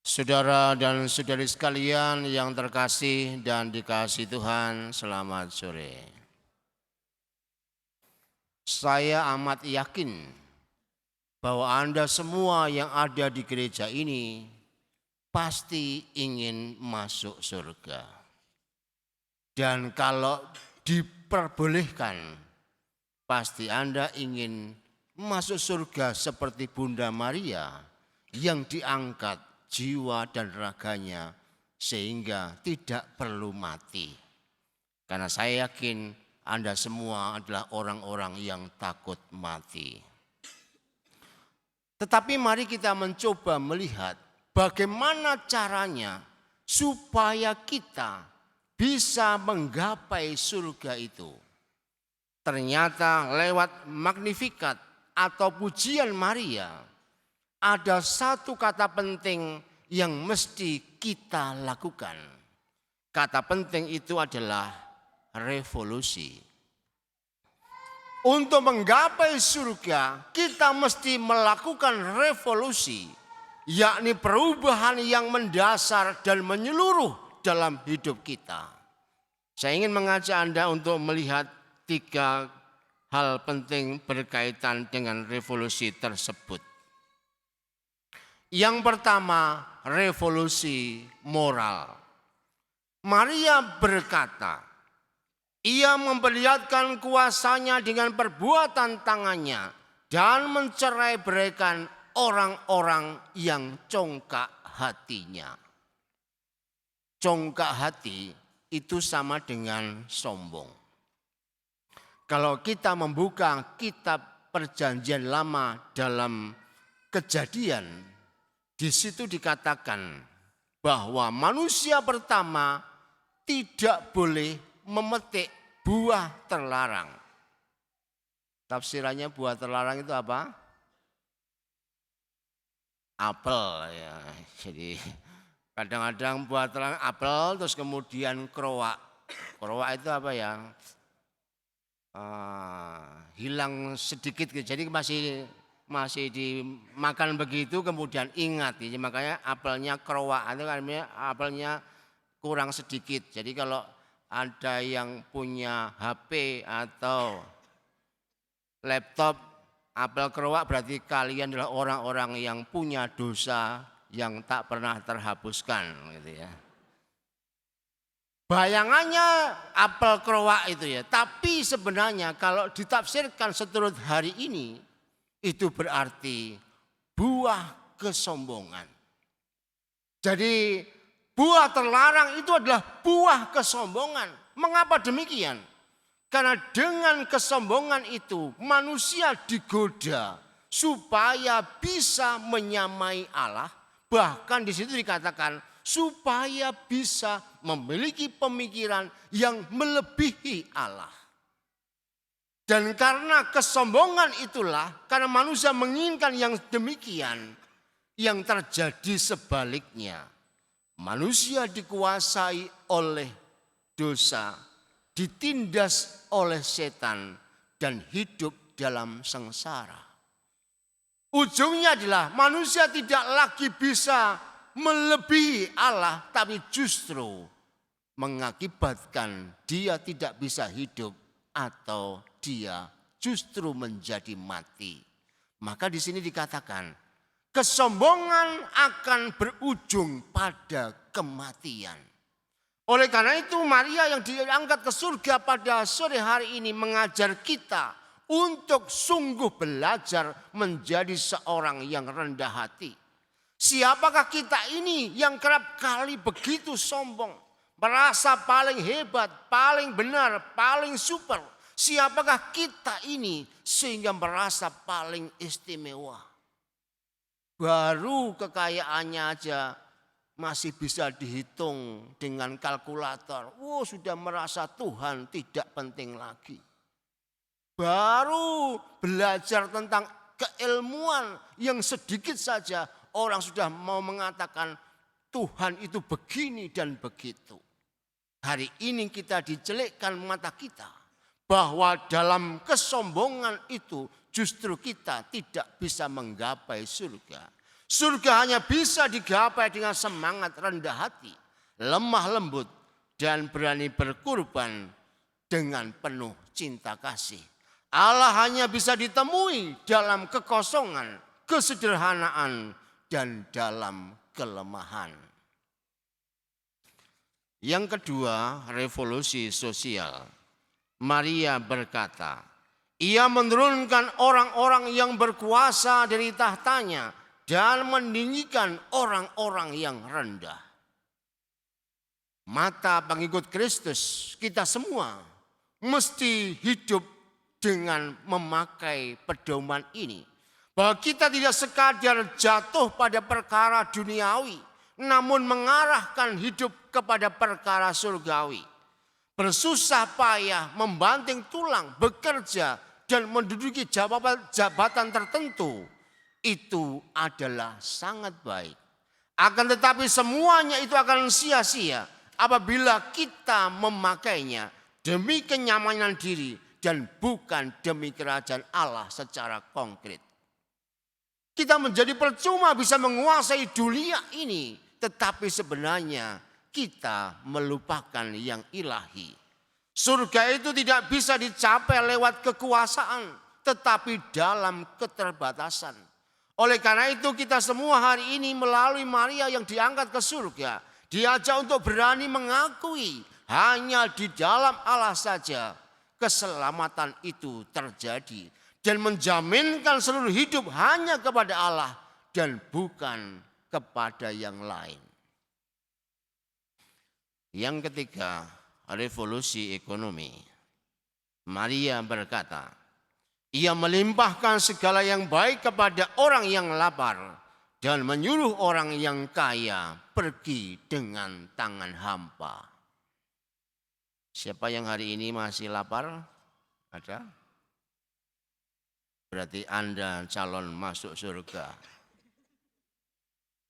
Saudara dan saudari sekalian yang terkasih dan dikasihi Tuhan, selamat sore. Saya amat yakin bahwa Anda semua yang ada di gereja ini pasti ingin masuk surga. Dan kalau diperbolehkan, pasti Anda ingin masuk surga seperti Bunda Maria yang diangkat jiwa dan raganya sehingga tidak perlu mati. Karena saya yakin Anda semua adalah orang-orang yang takut mati. Tetapi mari kita mencoba melihat bagaimana caranya supaya kita bisa menggapai surga itu. Ternyata lewat Magnificat atau pujian Maria, ada satu kata penting yang mesti kita lakukan. Kata penting itu adalah revolusi. Untuk menggapai surga, kita mesti melakukan revolusi, yakni perubahan yang mendasar dan menyeluruh dalam hidup kita. Saya ingin mengajak Anda untuk melihat 3 hal penting berkaitan dengan revolusi tersebut. Yang pertama, revolusi moral. Maria berkata, ia memperlihatkan kuasanya dengan perbuatan tangannya dan mencerai-beraikan orang-orang yang congkak hatinya. Congkak hati itu sama dengan sombong. Kalau kita membuka kitab Perjanjian Lama dalam Kejadian, di situ dikatakan bahwa manusia pertama tidak boleh memetik buah terlarang. Tafsirannya buah terlarang itu apa? Apel ya. Jadi kadang-kadang buah terlarang apel, terus kemudian kroak. Kroak itu apa ya? Hilang sedikit, jadi masih dimakan begitu, kemudian ingat, jadi makanya apelnya kroak, itu artinya apelnya kurang sedikit. Jadi kalau ada yang punya HP atau laptop apel kroak, berarti kalian adalah orang-orang yang punya dosa yang tak pernah terhapuskan, gitu ya. Bayangannya apel kroak itu ya, tapi sebenarnya kalau ditafsirkan seturut hari ini, itu berarti buah kesombongan. Jadi buah terlarang itu adalah buah kesombongan. Mengapa demikian? Karena dengan kesombongan itu manusia digoda supaya bisa menyamai Allah. Bahkan di situ dikatakan supaya bisa memiliki pemikiran yang melebihi Allah. Dan karena kesombongan itulah, karena manusia menginginkan yang demikian, yang terjadi sebaliknya. Manusia dikuasai oleh dosa, ditindas oleh setan, dan hidup dalam sengsara. Ujungnya adalah manusia tidak lagi bisa melebihi Allah, tapi justru mengakibatkan dia tidak bisa hidup atau dia justru menjadi mati. Maka di sini dikatakan kesombongan akan berujung pada kematian. Oleh karena itu Maria yang diangkat ke surga pada sore hari ini mengajar kita untuk sungguh belajar menjadi seorang yang rendah hati. Siapakah kita ini yang kerap kali begitu sombong, merasa paling hebat, paling benar, paling super? Siapakah kita ini sehingga merasa paling istimewa? Baru kekayaannya aja masih bisa dihitung dengan kalkulator. Sudah merasa Tuhan tidak penting lagi. Baru belajar tentang keilmuan yang sedikit saja orang sudah mau mengatakan Tuhan itu begini dan begitu. Hari ini kita dijelekkan mata kita. Bahwa dalam kesombongan itu justru kita tidak bisa menggapai surga. Surga hanya bisa digapai dengan semangat rendah hati, lemah lembut, dan berani berkorban dengan penuh cinta kasih. Allah hanya bisa ditemui dalam kekosongan, kesederhanaan, dan dalam kelemahan. Yang kedua, revolusi sosial. Maria berkata, ia menurunkan orang-orang yang berkuasa dari tahtanya dan meninggikan orang-orang yang rendah. Mata pengikut Kristus, kita semua mesti hidup dengan memakai pedoman ini. Bahwa kita tidak sekadar jatuh pada perkara duniawi, namun mengarahkan hidup kepada perkara surgawi. Bersusah payah, membanting tulang, bekerja, dan menduduki jabatan tertentu, itu adalah sangat baik. Akan tetapi semuanya itu akan sia-sia apabila kita memakainya demi kenyamanan diri dan bukan demi kerajaan Allah secara konkret. Kita menjadi percuma bisa menguasai dunia ini, tetapi sebenarnya kita melupakan yang ilahi. Surga itu tidak bisa dicapai lewat kekuasaan, tetapi dalam keterbatasan. Oleh karena itu kita semua hari ini melalui Maria yang diangkat ke surga, diajak untuk berani mengakui hanya di dalam Allah saja keselamatan itu terjadi. Dan menjaminkan seluruh hidup hanya kepada Allah dan bukan kepada yang lain. Yang ketiga, revolusi ekonomi. Maria berkata, ia melimpahkan segala yang baik kepada orang yang lapar dan menyuruh orang yang kaya pergi dengan tangan hampa. Siapa yang hari ini masih lapar? Ada? Berarti Anda calon masuk surga.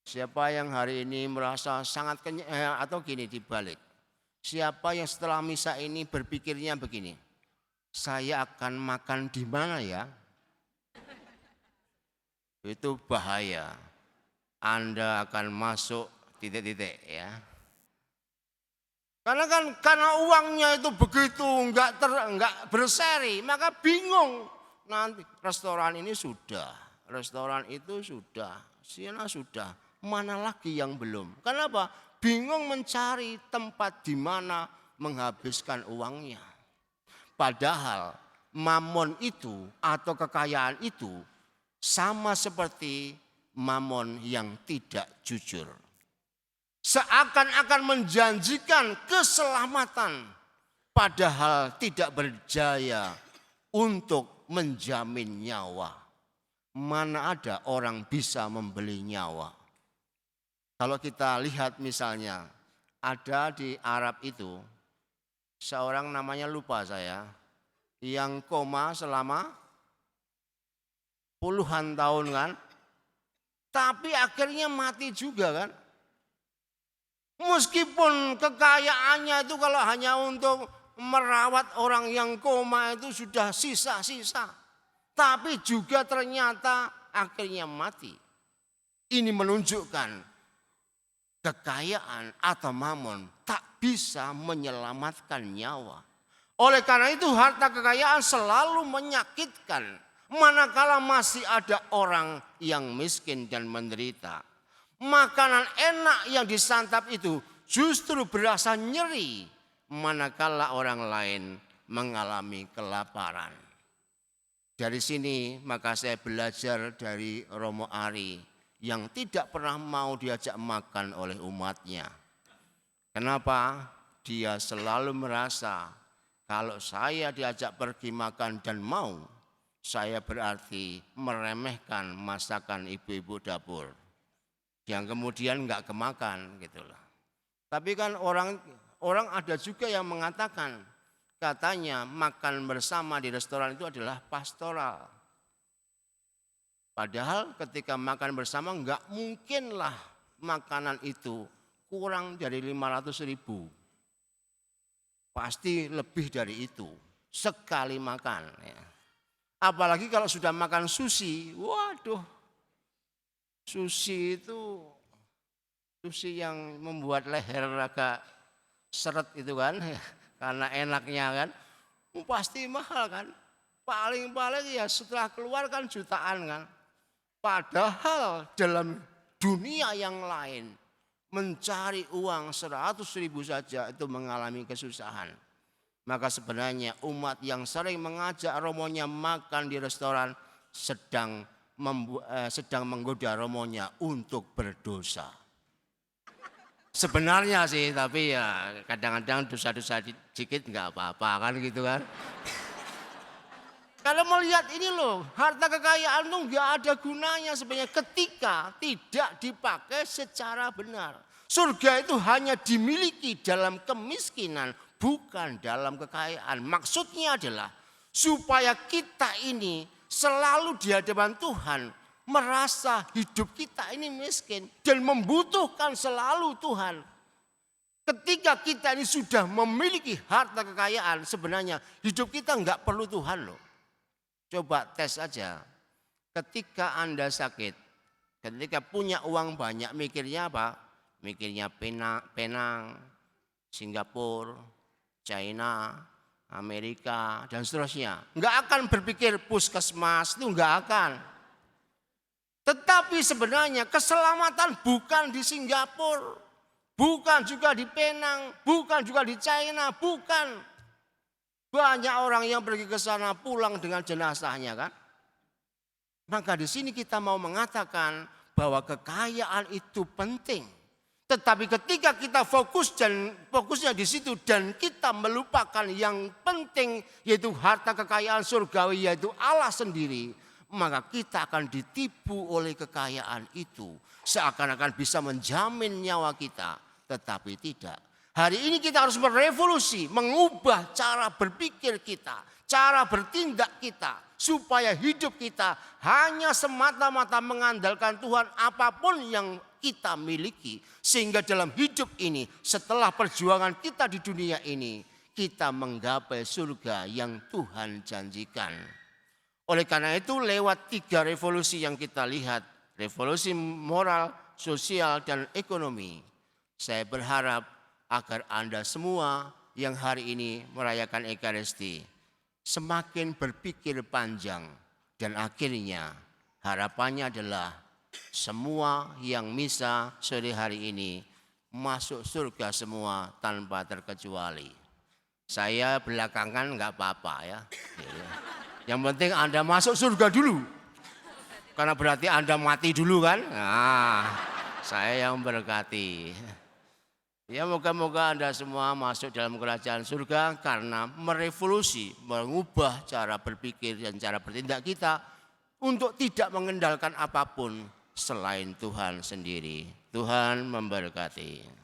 Siapa yang hari ini merasa sangat kenyang atau gini dibalik. Siapa yang setelah misa ini berpikirnya begini, saya akan makan di mana ya? Itu bahaya. Anda akan masuk titik-titik ya. Karena uangnya itu begitu enggak berseri, maka bingung. Nanti restoran ini sudah, restoran itu sudah, Siena sudah, mana lagi yang belum? Kenapa? Bingung mencari tempat di mana menghabiskan uangnya. Padahal mamon itu atau kekayaan itu sama seperti mamon yang tidak jujur. Seakan-akan menjanjikan keselamatan, padahal tidak berjaya untuk menjamin nyawa. Mana ada orang bisa membeli nyawa? Kalau kita lihat misalnya, ada di Arab itu, seorang namanya lupa saya, yang koma selama puluhan tahun kan, tapi akhirnya mati juga kan. Meskipun kekayaannya itu kalau hanya untuk merawat orang yang koma itu sudah sisa-sisa. Tapi juga ternyata akhirnya mati. Ini menunjukkan kekayaan atau mamon tak bisa menyelamatkan nyawa. Oleh karena itu harta kekayaan selalu menyakitkan. Manakala masih ada orang yang miskin dan menderita. Makanan enak yang disantap itu justru berasa nyeri manakala orang lain mengalami kelaparan. Dari sini maka saya belajar dari Romo Ari yang tidak pernah mau diajak makan oleh umatnya. Kenapa? Dia selalu merasa kalau saya diajak pergi makan dan mau, saya berarti meremehkan masakan ibu-ibu dapur. Yang kemudian enggak kemakan gitu loh. Tapi kan orang ada juga yang mengatakan, katanya makan bersama di restoran itu adalah pastoral. Padahal ketika makan bersama enggak mungkinlah makanan itu kurang dari 500.000. Pasti lebih dari itu sekali makan. Ya. Apalagi kalau sudah makan sushi, waduh. Sushi itu sushi yang membuat leher agak seret itu kan, karena enaknya kan, pasti mahal kan. Paling-paling ya setelah keluar kan jutaan kan. Padahal dalam dunia yang lain mencari uang 100.000 saja itu mengalami kesusahan. Maka sebenarnya umat yang sering mengajak romonya makan di restoran sedang menggoda romonya untuk berdosa. Sebenarnya sih, tapi ya kadang-kadang dosa-dosa dikit nggak apa-apa kan gitu kan. Kalau melihat ini loh, harta kekayaan itu nggak ada gunanya sebenarnya ketika tidak dipakai secara benar. Surga itu hanya dimiliki dalam kemiskinan, bukan dalam kekayaan. Maksudnya adalah supaya kita ini selalu di hadapan Tuhan merasa hidup kita ini miskin dan membutuhkan selalu Tuhan. Ketika kita ini sudah memiliki harta kekayaan, sebenarnya hidup kita nggak perlu Tuhan loh. Coba tes aja. Ketika Anda sakit, ketika punya uang banyak, mikirnya apa? Mikirnya Penang, Singapura, China, Amerika, dan seterusnya. Nggak akan berpikir puskesmas, itu nggak akan. Tetapi sebenarnya keselamatan bukan di Singapura, bukan juga di Penang, bukan juga di China, bukan. Banyak orang yang pergi ke sana pulang dengan jenazahnya kan. Maka di sini kita mau mengatakan bahwa kekayaan itu penting. Tetapi ketika kita fokusnya di situ dan kita melupakan yang penting yaitu harta kekayaan surgawi yaitu Allah sendiri, maka kita akan ditipu oleh kekayaan itu. Seakan-akan bisa menjamin nyawa kita, tetapi tidak. Hari ini kita harus merevolusi, mengubah cara berpikir kita, cara bertindak kita. Supaya hidup kita hanya semata-mata mengandalkan Tuhan apapun yang kita miliki. Sehingga dalam hidup ini, setelah perjuangan kita di dunia ini, kita menggapai surga yang Tuhan janjikan. Oleh karena itu lewat 3 revolusi yang kita lihat, revolusi moral, sosial, dan ekonomi. Saya berharap agar Anda semua yang hari ini merayakan Ekaristi semakin berpikir panjang dan akhirnya harapannya adalah semua yang misa sore hari ini masuk surga semua tanpa terkecuali. Saya belakangan nggak apa-apa ya. Yang penting Anda masuk surga dulu. Karena berarti Anda mati dulu kan. Nah, saya yang berkati. Ya moga-moga Anda semua masuk dalam kerajaan surga karena merevolusi, mengubah cara berpikir dan cara bertindak kita untuk tidak mengendalikan apapun selain Tuhan sendiri. Tuhan memberkati.